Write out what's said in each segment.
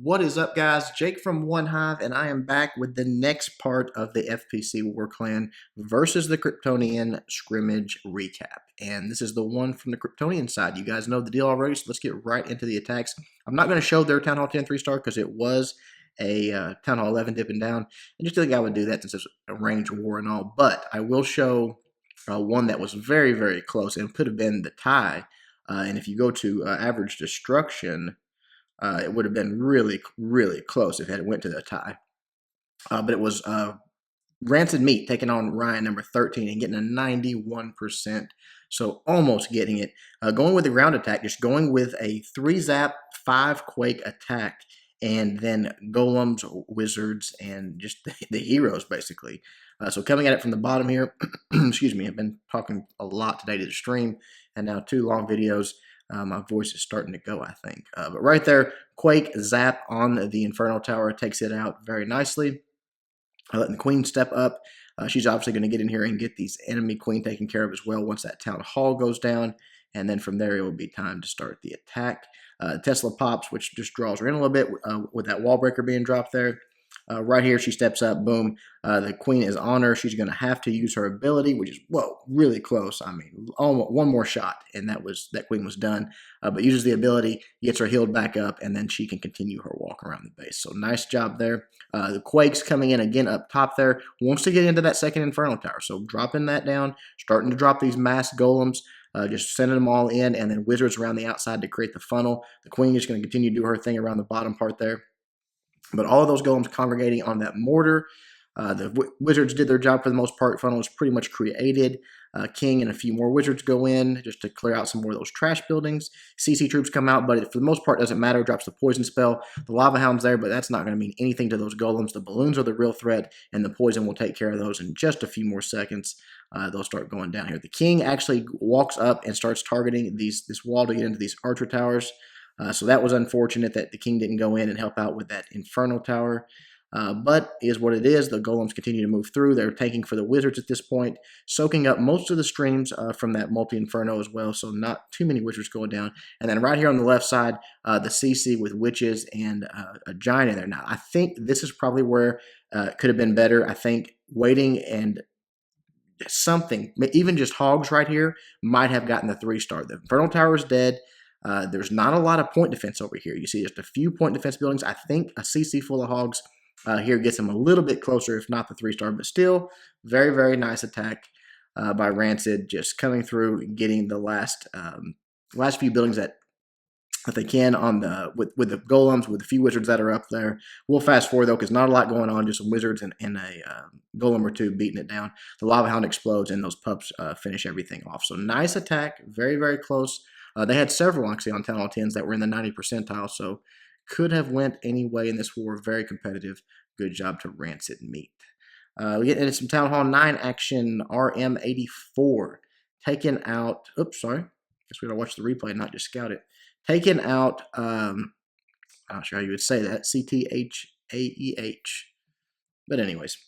What is up, guys? Jake from One Hive, and I am back with the next part of the FPC War Clan versus the Kryptonian scrimmage recap. And this is the one from the Kryptonian side. You guys know the deal already, so let's get right into the attacks. I'm not going to show their Town Hall 10 3-star because it was a Town Hall 11 dipping down. I just think I would do that since it's a range war and all. But I will show one that was very, very close and could have been the tie. And if you go to average destruction, it would have been really, really close if it went to the tie. But it was Rancid Meat taking on Ryan number 13 and getting a 91%. So almost getting it. Going with the ground attack, just going with a 3-zap, 5-quake attack, and then golems, wizards, and just the heroes, basically. So coming at it from the bottom here, excuse me, I've been talking a lot today to the stream, and now 2 long videos. My voice is starting to go, I think. But right there, Quake Zap on the Inferno Tower takes it out very nicely. Letting the Queen step up. She's obviously going to get in here and get these enemy Queen taken care of as well once that Town Hall goes down. And then from there, it will be time to start the attack. Tesla pops, which just draws her in a little bit with that wall breaker being dropped there. Right here, she steps up, boom. The Queen is on her. She's going to have to use her ability, which is, whoa, really close. I mean, almost one more shot, and that Queen was done. But uses the ability, gets her healed back up, and then she can continue her walk around the base. So nice job there. The Quake's coming in again up top there. Wants to get into that second Inferno Tower. So dropping that down, starting to drop these mass golems. Just sending them all in, and then wizards around the outside to create the funnel. The Queen is going to continue to do her thing around the bottom part there. But all of those golems congregating on that mortar. The wizards did their job for the most part. Funnel was pretty much created. King and a few more wizards go in just to clear out some more of those trash buildings. CC troops come out, but for the most part, it doesn't matter. Drops the poison spell. The lava hound's there, but that's not going to mean anything to those golems. The balloons are the real threat, and the poison will take care of those in just a few more seconds. They'll start going down here. The King actually walks up and starts targeting this wall to get into these archer towers. So that was unfortunate that the King didn't go in and help out with that Inferno Tower. But is what it is. The golems continue to move through. They're tanking for the wizards at this point, soaking up most of the streams from that multi-inferno as well, so not too many wizards going down. And then right here on the left side, the CC with witches and a giant in there. Now, I think this is probably where it could have been better. I think waiting and something, even just hogs right here, might have gotten the 3-star. The Inferno Tower is dead. There's not a lot of point defense over here. You see just a few point defense buildings. I think a CC full of hogs here gets them a little bit closer, if not the 3-star, but still very, very nice attack by Rancid, just coming through, getting the last few buildings that they can on with the golems, with the few wizards that are up there. We'll fast forward though, because not a lot going on, just some wizards and a golem or two beating it down. The lava hound explodes, and those pups finish everything off. So nice attack, very, very close. They had several actually on Town Hall 10s that were in the 90 percentile, so could have went any way in this war. Very competitive. Good job to Rancid Meat. We get into some Town Hall 9 action. RM84 taken out. Oops, sorry. Guess we gotta watch the replay, not just scout it. Taken out. I'm not sure how you would say that. CTHAEH. But anyways,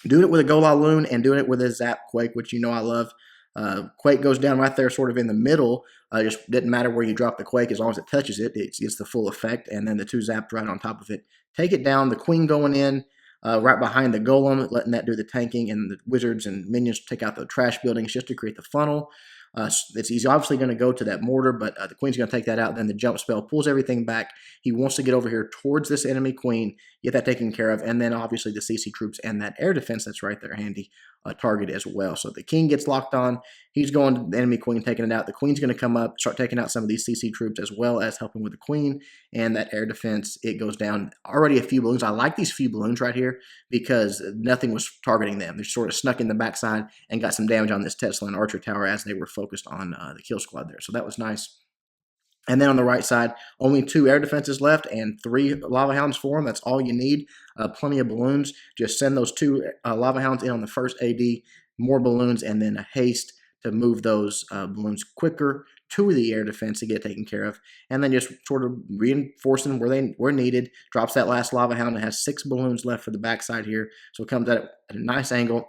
doing it with a Gola Loon and doing it with a Zap Quake, which you know I love. Quake goes down right there, sort of in the middle. Just didn't matter where you drop the Quake, as long as it touches it, it gets the full effect. And then the 2 zaps right on top of it. Take it down. The Queen going in right behind the Golem, letting that do the tanking, and the wizards and minions take out the trash buildings just to create the funnel. He's obviously going to go to that mortar, but the Queen's going to take that out. Then the jump spell pulls everything back. He wants to get over here towards this enemy Queen, get that taken care of, and then obviously the CC troops and that air defense that's right there handy target as well. So the King gets locked on. He's going to the enemy Queen, taking it out. The Queen's going to come up, start taking out some of these CC troops as well as helping with the Queen and that air defense. It goes down. Already a few balloons. I like these few balloons right here because nothing was targeting them. They sort of snuck in the backside and got some damage on this Tesla and Archer Tower as they were focused on the kill squad there. So that was nice. And then on the right side, only 2 air defenses left and 3 lava hounds for them. That's all you need. Plenty of balloons. Just send those 2 lava hounds in on the first AD, more balloons, and then a haste to move those balloons quicker to the air defense to get taken care of. And then just sort of reinforcing where they were needed. Drops that last lava hound and has 6 balloons left for the backside here. So it comes at a nice angle.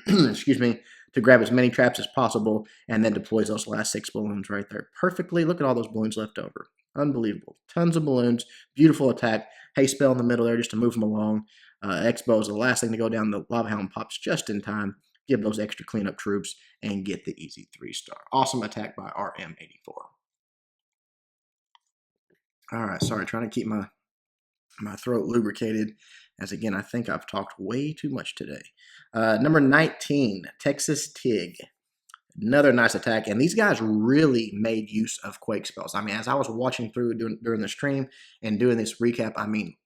Excuse me. to grab as many traps as possible, and then deploys those last 6 balloons right there perfectly. Look at all those balloons left over. Unbelievable. Tons of balloons. Beautiful attack. Haste spell in the middle there just to move them along. Expo is the last thing to go down. The Lava Hound pops just in time. Give those extra cleanup troops and get the easy 3-star. Awesome attack by RM84. All right, sorry, trying to keep my throat lubricated, as again, I think I've talked way too much today. Number 19, Texas Tig. Another nice attack, and these guys really made use of Quake spells. I mean, as I was watching through during the stream and doing this recap, I mean,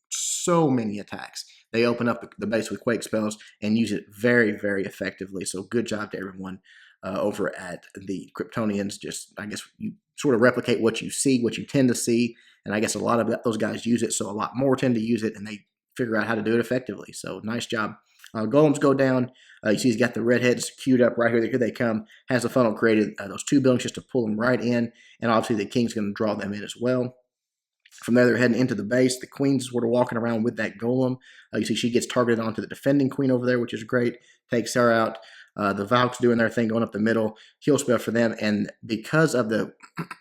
so many attacks. They open up the base with Quake spells and use it very, very effectively. So good job to everyone over at the Kryptonians. Just, I guess, you sort of replicate what you see, what you tend to see, and I guess a lot of those guys use it, so a lot more tend to use it, and they figure out how to do it effectively. So nice job. Golems go down. You see he's got the redheads queued up right here. Here they come. Has the funnel created. Those 2 buildings just to pull them right in, and obviously the king's going to draw them in as well. From there, they're heading into the base. The queen's sort of walking around with that golem. You see she gets targeted onto the defending queen over there, which is great. Takes her out. The Valks doing their thing, going up the middle. Heal spell for them, and because of the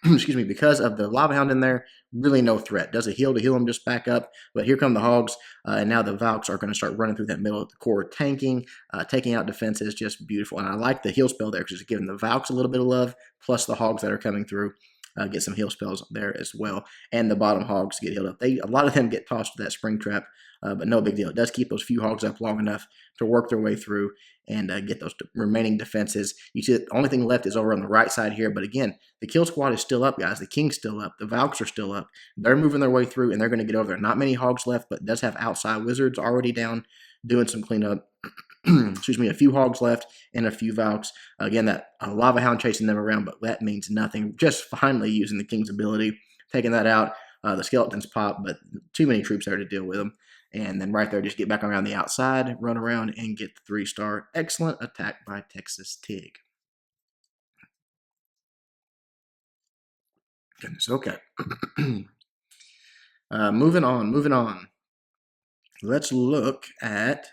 because of the Lava Hound in there, really no threat. Does a heal to heal them just back up, but here come the Hogs, and now the Valks are going to start running through that middle of the core, tanking, taking out defenses, just beautiful. And I like the heal spell there because it's giving the Valks a little bit of love, plus the Hogs that are coming through. Get some heal spells there as well, and the bottom Hogs get healed up. A lot of them get tossed to that spring trap, but no big deal. It does keep those few Hogs up long enough to work their way through and get those remaining defenses. You see the only thing left is over on the right side here, but again, the kill squad is still up, guys. The King's still up. The Valks are still up. They're moving their way through, and they're going to get over there. Not many Hogs left, but it does have outside Wizards already down doing some cleanup. Excuse me, a few Hogs left and a few Valks. Again, that Lava Hound chasing them around, but that means nothing. Just finally using the King's ability, taking that out. The skeletons pop, but too many troops there to deal with them. And then right there, just get back around the outside, run around, and get the 3-star. Excellent attack by Texas Tig. Goodness, okay. Moving on. Let's look at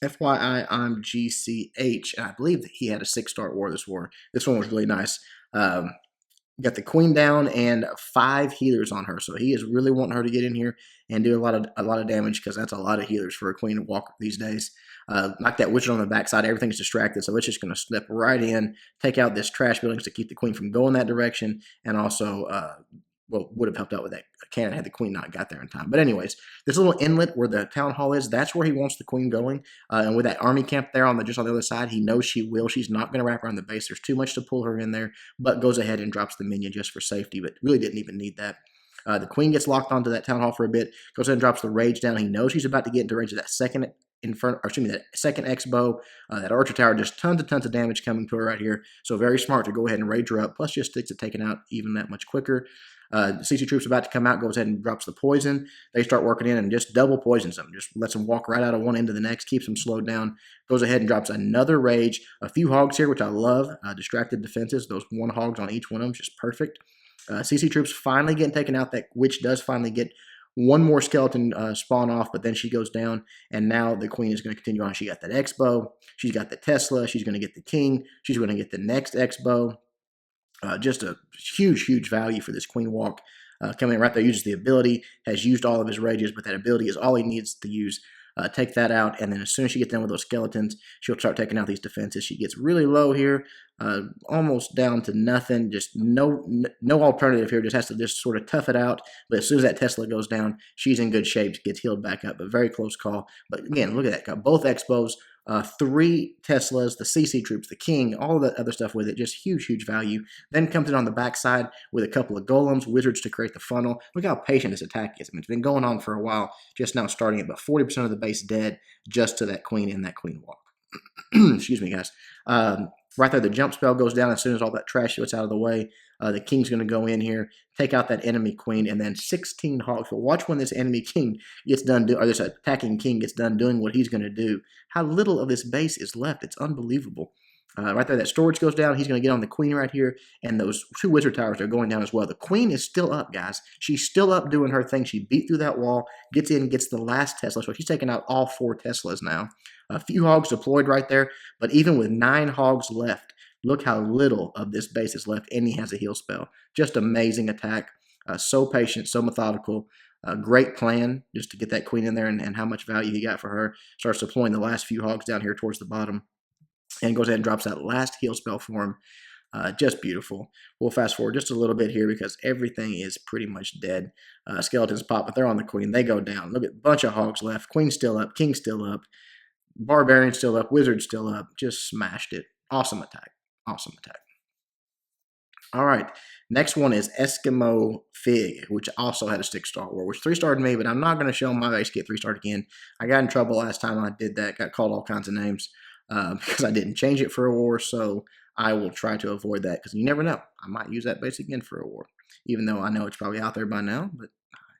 FYI, I'm GCH, and I believe that he had a 6-star war this war. This one was really nice. Got the queen down and 5 healers on her, so he is really wanting her to get in here and do a lot of damage because that's a lot of healers for a queen to walk these days. Knock that wizard on the backside. Everything's distracted, so it's just going to step right in, take out this trash buildings to keep the queen from going that direction, and also well, would have helped out with that cannon had the queen not got there in time. But anyways, this little inlet where the town hall is, that's where he wants the queen going. And with that army camp there just on the other side, he knows she will. She's not going to wrap around the base. There's too much to pull her in there, but goes ahead and drops the minion just for safety, but really didn't even need that. The queen gets locked onto that town hall for a bit, goes ahead and drops the rage down. He knows she's about to get into range of that second inferno, or excuse me, that second X-bow. That archer tower, just tons of damage coming to her right here. So very smart to go ahead and rage her up. Plus just sticks at taking out even that much quicker. CC troops about to come out, goes ahead and drops the poison. They start working in and just double poisons them. Just lets them walk right out of one end to the next, keeps them slowed down. Goes ahead and drops another rage. A few Hogs here, which I love. Distracted defenses. Those 1 Hogs on each one of them, just perfect. CC troops finally getting taken out. That witch does finally get one more skeleton spawn off, but then she goes down, and now the queen is going to continue on. She got that X-bow. She's got the Tesla. She's going to get the king. She's going to get the next X-bow. Just a huge value for this queen walk. Coming in right there, uses the ability, has used all of his rages, but that ability is all he needs to use. Take that out, and then as soon as she gets done with those skeletons, she'll start taking out these defenses. She gets really low here, almost down to nothing. Just no alternative here. Just has to just sort of tough it out. But as soon as that Tesla goes down, she's in good shape. Gets healed back up, but very close call. But again, look at that. Got both Expos. 3 Teslas, the CC troops, the king, all of that other stuff with it. Just huge value. Then comes in on the backside with a couple of golems, wizards to create the funnel. Look how patient this attack is. I mean, it's been going on for a while, just now starting it, but 40% of the base dead just to that queen and that queen walk. Excuse me, guys. Right there, the jump spell goes down as soon as all that trash gets out of the way. The king's going to go in here, take out that enemy queen, and then 16 Hogs. So watch when this enemy king gets done, or this attacking king gets done doing what he's going to do. How little of this base is left. It's unbelievable. Right there, that storage goes down. He's going to get on the queen right here, and those 2 wizard towers are going down as well. The queen is still up, guys. She's still up doing her thing. She beat through that wall, gets in, gets the last Tesla. So she's taking out all 4 Teslas now. A few hogs deployed right there, but even with 9 hogs left, look how little of this base is left, and he has a heal spell. Just amazing attack. So patient, so methodical. Great plan just to get that queen in there and how much value he got for her. Starts deploying the last few hogs down here towards the bottom and goes ahead and drops that last heal spell for him. Just beautiful. We'll fast forward just a little bit here because everything is pretty much dead. Skeletons pop, but they're on the queen. They go down. Look at a bunch of hogs left. Queen still up. King still up. Barbarian still up. Wizard still up. Just smashed it. Awesome attack. Awesome attack. All right. Next one is Eskimo Fig, which also had a 6-star war, which 3-starred me, but I'm not going to show my base get 3-starred again. I got in trouble last time I did that. Got called all kinds of names because I didn't change it for a war, so I will try to avoid that because you never know. I might use that base again for a war, even though I know it's probably out there by now, but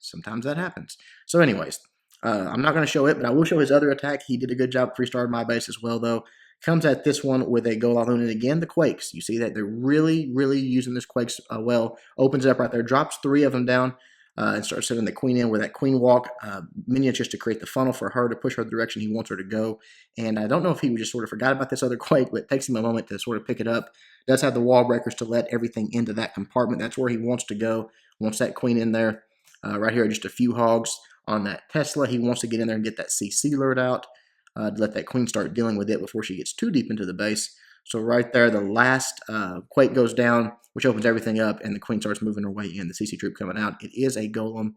sometimes that happens. So anyways, I'm not going to show it, but I will show his other attack. He did a good job 3-starred my base as well, though. Comes at this one with a Golem, and again, the Quakes. You see that they're really, really using this Quakes well. Opens up right there, drops 3 of them down, and starts sending the Queen in with that Queen Walk. Minions just to create the funnel for her to push her the direction he wants her to go. And I don't know if he just sort of forgot about this other Quake, but it takes him a moment to sort of pick it up. Does have the wall breakers to let everything into that compartment. That's where he wants to go. Wants that Queen in there. Right here, just a few hogs on that Tesla. He wants to get in there and get that CC alert out. To let that queen start dealing with it before she gets too deep into the base. So right there, the last Quake goes down, which opens everything up, and the queen starts moving her way in. The CC troop coming out. It is a golem,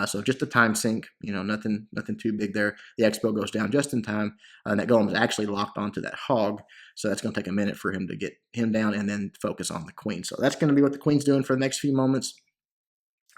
so just a time sink. You know, nothing too big there. The expo goes down just in time, and that golem is actually locked onto that hog. So that's going to take a minute for him to get him down and then focus on the queen. So that's going to be what the queen's doing for the next few moments.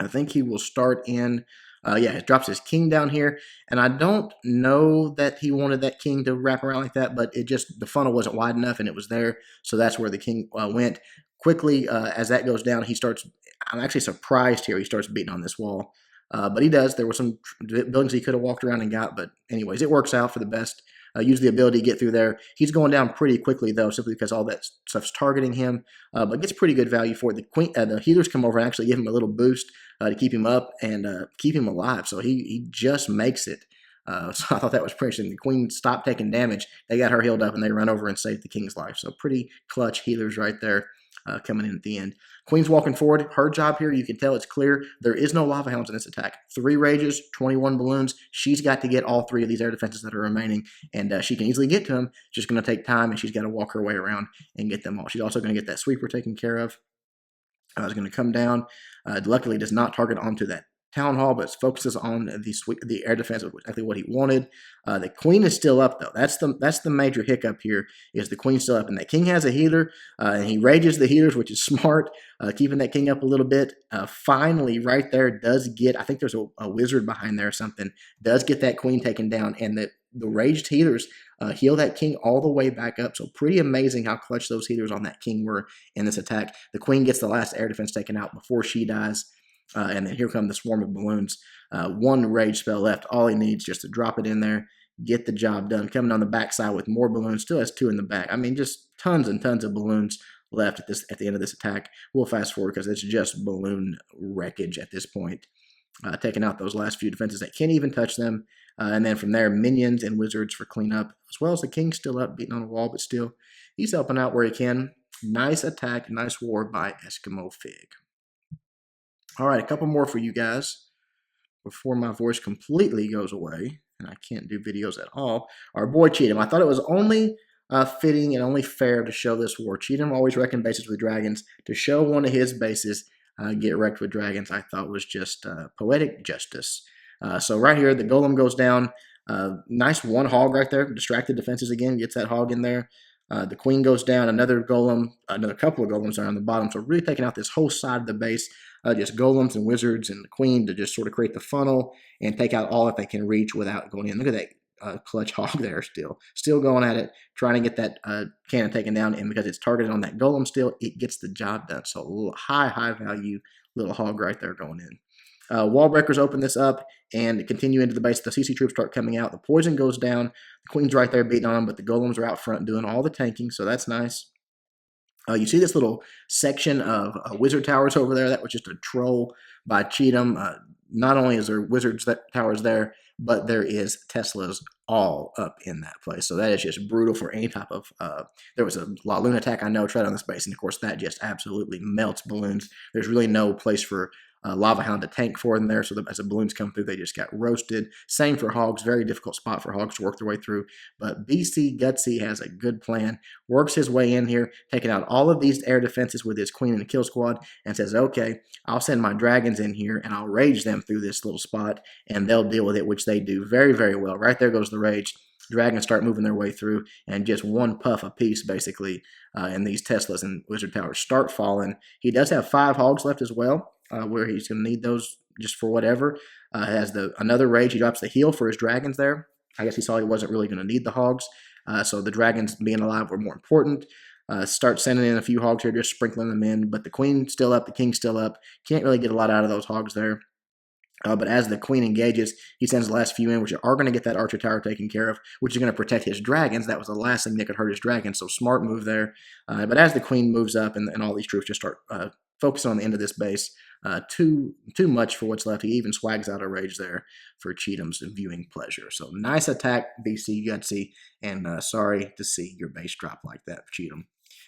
I think he will start in. Yeah, he drops his king down here, and I don't know that he wanted that king to wrap around like that, but it just, the funnel wasn't wide enough, and it was there, so that's where the king went. Quickly, as that goes down, he starts, I'm actually surprised here, he starts beating on this wall, but he does. There were some buildings he could have walked around and got, but anyways, it works out for the best. Use the ability to get through there. He's going down pretty quickly, though, simply because all that stuff's targeting him, but gets pretty good value for it. The healers come over and actually give him a little boost to keep him up and keep him alive, so he just makes it. So I thought that was pretty interesting. The queen stopped taking damage. They got her healed up, and they run over and saved the king's life. So pretty clutch healers right there coming in at the end. Queen's walking forward. Her job here, you can tell it's clear. There is no lava hounds in this attack. 3 rages, 21 balloons. She's got to get all 3 of these air defenses that are remaining, and she can easily get to them. It's just going to take time, and she's got to walk her way around and get them all. She's also going to get that sweeper taken care of. It's going to come down. Luckily, does not target onto that town hall, but focuses on the air defense, which is exactly what he wanted. The queen is still up, though. That's the major hiccup here, is the queen still up, and that king has a healer, and he rages the healers, which is smart, keeping that king up a little bit. Finally, right there, does get, I think there's a wizard behind there or something, does get that queen taken down, and the raged healers heal that king all the way back up. So pretty amazing how clutch those healers on that king were in this attack. The queen gets the last air defense taken out before she dies. And then here come the swarm of balloons. 1 rage spell left. All he needs just to drop it in there, get the job done. Coming on the backside with more balloons. Still has 2 in the back. I mean, just tons and tons of balloons left at the end of this attack. We'll fast forward because it's just balloon wreckage at this point. Taking out those last few defenses that can't even touch them. And then from there, minions and wizards for cleanup, as well as the king still up, beating on a wall, but still, he's helping out where he can. Nice attack, nice war by Eskimo Fig. All right, a couple more for you guys before my voice completely goes away and I can't do videos at all. Our boy Cheatham. I thought it was only fitting and only fair to show this war. Cheatham always reckoned bases with dragons. To show one of his bases get wrecked with dragons, I thought was just poetic justice. So right here, the golem goes down. Nice 1 hog right there. Distracted defenses again. Gets that hog in there. The queen goes down. Another golem. Another couple of golems are on the bottom. So really taking out this whole side of the base. Just golems and wizards and the queen to just sort of create the funnel and take out all that they can reach without going in. Look at that clutch hog there still going at it, trying to get that cannon taken down. And because it's targeted on that golem still, it gets the job done. So a little high value little hog right there going in. Wall breakers open this up and continue into the base. The CC troops start coming out. The poison goes down. The queen's right there beating on them, but the golems are out front doing all the tanking, so that's nice. You see this little section of wizard towers over there? That was just a troll by Cheatham. not only is there wizards towers there, but there is Teslas all up in that place. So that is just brutal for any type of. There was a Laloon attack I know tried on this base, and of course that just absolutely melts balloons. There's really no place for Lava Hound to tank for in there, so that as the balloons come through, they just got roasted. Same for Hogs, very difficult spot for Hogs to work their way through. But BC Gutsy has a good plan, works his way in here, taking out all of these air defenses with his Queen and a Kill Squad, and says, okay, I'll send my dragons in here, and I'll rage them through this little spot, and they'll deal with it, which they do very, very well. Right there goes the rage. Dragons start moving their way through, and just one puff apiece, basically, and these Teslas and Wizard Towers start falling. He does have 5 Hogs left as well, where he's going to need those just for whatever. Has another rage. He drops the heal for his dragons there. I guess he saw he wasn't really going to need the Hogs, so the dragons being alive were more important. Start sending in a few Hogs here, just sprinkling them in, but the Queen's still up, the King's still up. Can't really get a lot out of those Hogs there. But as the Queen engages, he sends the last few in, which are going to get that Archer Tower taken care of, which is going to protect his dragons. That was the last thing that could hurt his dragons, so smart move there. But as the Queen moves up and all these troops just start focusing on the end of this base, too much for what's left. He even swags out a rage there for Cheatham's viewing pleasure. So nice attack, BC Gutsy, and sorry to see your base drop like that, Cheatham.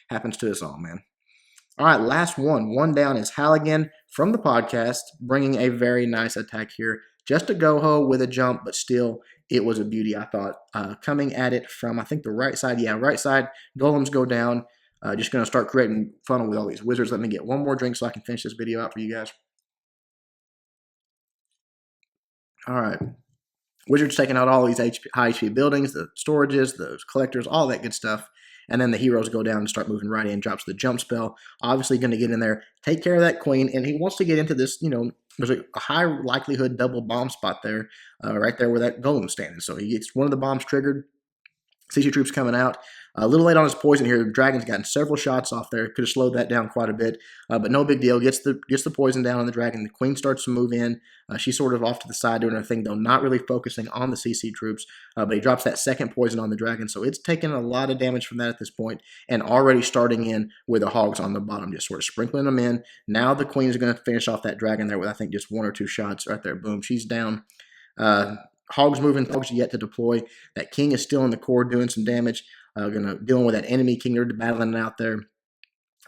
Happens to us all, man. All right, last one. One down is Halligan from the podcast, bringing a very nice attack here. Just a go-ho with a jump, but still, it was a beauty, I thought. Coming at it from, I think, the right side. Yeah, right side. Golems go down. Just going to start creating funnel with all these wizards. Let me get one more drink so I can finish this video out for you guys. All right. Wizards taking out all these high HP buildings, the storages, the collectors, all that good stuff. And then the heroes go down and start moving right in, drops the jump spell. Obviously going to get in there, take care of that Queen, and he wants to get into this, there's a high likelihood double bomb spot there, right there where that Golem's standing. So he gets one of the bombs triggered, sees your troops coming out. A little late on his poison here. The Dragon's gotten several shots off there. Could have slowed that down quite a bit, but no big deal. Gets the poison down on the Dragon. The Queen starts to move in. She's sort of off to the side doing her thing, though, not really focusing on the CC troops. But he drops that second poison on the Dragon, so it's taking a lot of damage from that at this point, and already starting in with the Hogs on the bottom, just sort of sprinkling them in. Now the Queen's going to finish off that Dragon there with, I think, just 1 or 2 shots right there. Boom, she's down. Hogs moving, Hogs yet to deploy. That King is still in the core doing some damage. Dealing with that enemy King. They're battling it out there.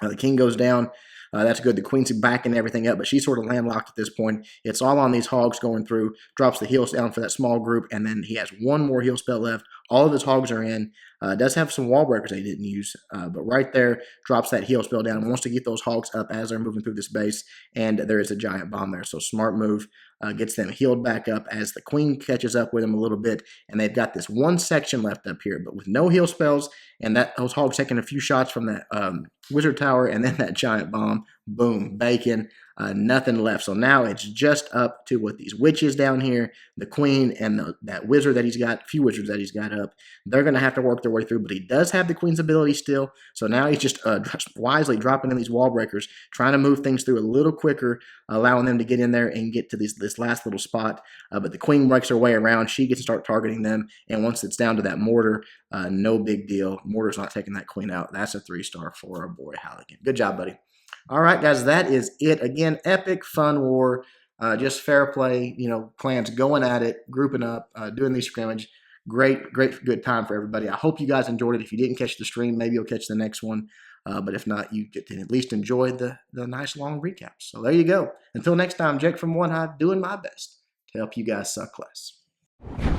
The King goes down. That's good. The Queen's backing everything up, but she's sort of landlocked at this point. It's all on these Hogs going through. Drops the heals down for that small group, and then he has one more heal spell left. All of his Hogs are in. Does have some wall breakers they didn't use, but right there drops that heal spell down. Wants to get those Hogs up as they're moving through this base, and there is a giant bomb there. So smart move. Gets them healed back up as the Queen catches up with them a little bit, and they've got this one section left up here, but with no heal spells, and those Hogs taking a few shots from that Wizard Tower, and then that giant bomb, boom, bacon, nothing left. So now it's just up to what these witches down here, the Queen, and that wizard that he's got, few wizards that he's got up. They're going to have to work their way through, but he does have the Queen's ability still, so now he's just wisely dropping in these wall breakers, trying to move things through a little quicker, allowing them to get in there and get to this last little spot. But the Queen breaks her way around. She gets to start targeting them, and once it's down to that mortar, no big deal. Mortar's not taking that Queen out. That's a 3-star for our boy Halligan. Good job, buddy. All right, guys, that is it. Again, epic fun war. Just fair play, clans going at it, grouping up, doing these scrimmage. Great, good time for everybody. I hope you guys enjoyed it. If you didn't catch the stream, maybe you'll catch the next one. But if not, you get to at least enjoy the nice long recaps. So there you go. Until next time, Jake from One Hive, doing my best to help you guys suck less.